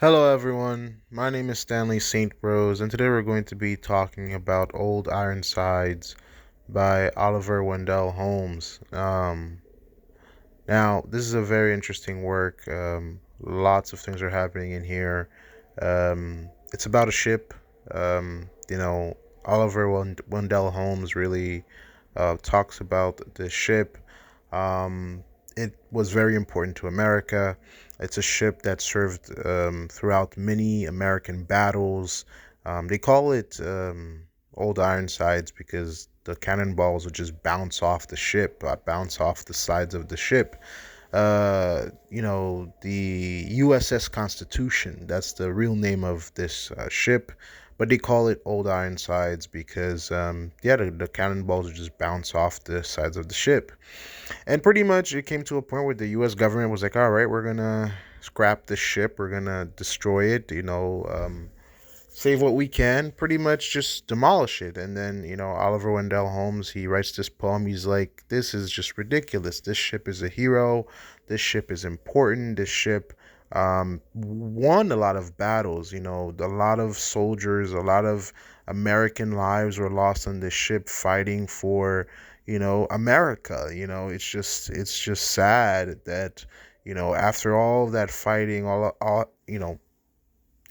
Hello, everyone. My name is Stanley St. Rose, and today we're going to be talking about Old Ironsides by Oliver Wendell Holmes. Now, this is a very interesting work. Lots of things are happening in here. It's about a ship. Oliver Wendell Holmes really talks about the ship. It was very important to America. It's a ship that served throughout many American battles. They call it Old Ironsides because the cannonballs would just bounce off the ship, bounce off the sides of the ship. The USS Constitution, that's the real name of this ship, but they call it Old Ironsides because, the cannonballs would just bounce off the sides of the ship. And pretty much it came to a point where the U.S. government was like, all right, we're gonna scrap this ship, we're gonna destroy it, save what we can, pretty much just demolish it. And then, Oliver Wendell Holmes, he writes this poem. He's like, this is just ridiculous. This ship is a hero. This ship is important. This ship won a lot of battles. A lot of soldiers, a lot of American lives were lost on this ship fighting for, America. It's just sad that, after all of that fighting,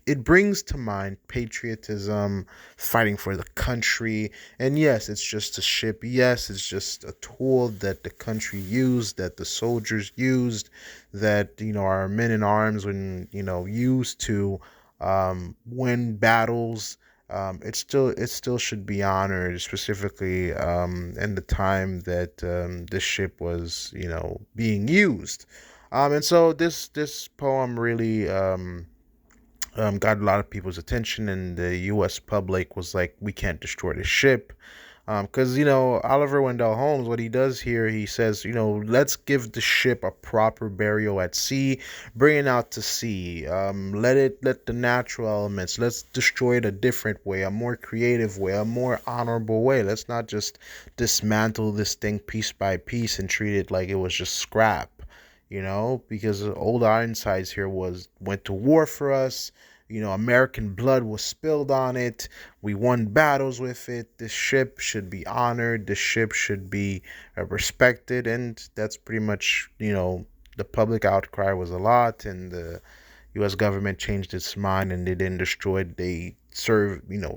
it brings to mind patriotism, fighting for the country. And yes, it's just a ship. Yes, it's just a tool that the country used, that the soldiers used, that, our men in arms when, used to win battles. It still should be honored, specifically in the time that this ship was, being used. And so this poem really got a lot of people's attention, and the U.S. public was like, "We can't destroy the ship," because Oliver Wendell Holmes, what he does here, he says, let's give the ship a proper burial at sea, bring it out to sea, let the natural elements, let's destroy it a different way, a more creative way, a more honorable way. Let's not just dismantle this thing piece by piece and treat it like it was just scrap. Because the old Ironsides here went to war for us. American blood was spilled on it. We won battles with it. This ship should be honored. This ship should be respected, and that's pretty much, the public outcry was a lot, and the U.S. government changed its mind, and they didn't destroy it. They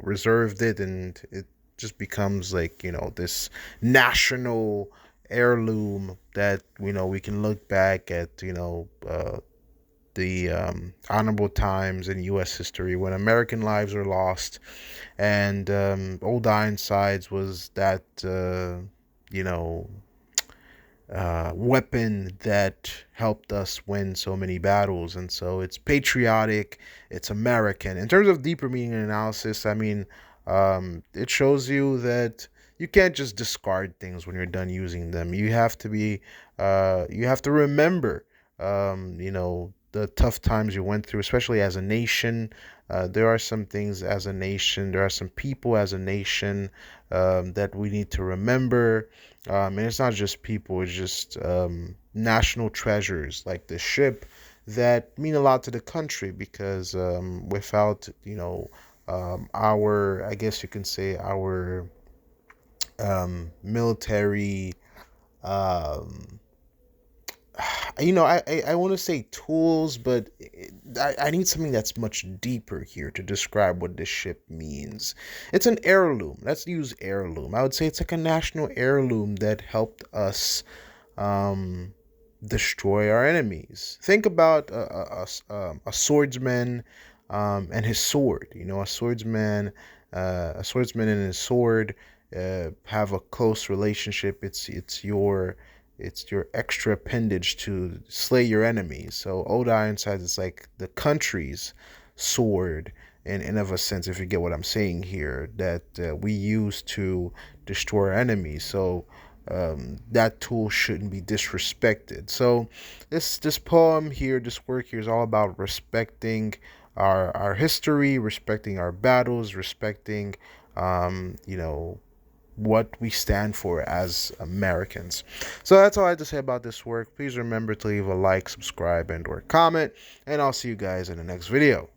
reserved it, and it just becomes like, this national heirloom that we can look back at, the honorable times in U.S. history when American lives were lost, and Old Ironsides was that you know weapon that helped us win so many battles. And so it's patriotic, it's American. In terms of deeper meaning and analysis, I mean, it shows you that you can't just discard things when you're done using them. You have to remember, the tough times you went through, especially as a nation. There are some things as a nation, there are some people as a nation that we need to remember. And it's not just people, it's just national treasures like the ship that mean a lot to the country because without, I guess you can say, our military, um, I want to say tools, but I need something that's much deeper here to describe what this ship means. It's an heirloom. Let's use heirloom. I would say it's like a national heirloom that helped us um, destroy our enemies. Think about a swordsman and his sword. A swordsman and his sword have a close relationship. It's your extra appendage to slay your enemies. So Old Ironsides is like the country's sword, in of a sense, if you get what I'm saying here, that we use to destroy our enemies. So that tool shouldn't be disrespected. So this poem here, this work here, is all about respecting our history, respecting our battles, respecting, um, you know what we stand for as Americans. So that's all I have to say about this work. Please remember to leave a like, subscribe, and or comment, and I'll see you guys in the next video.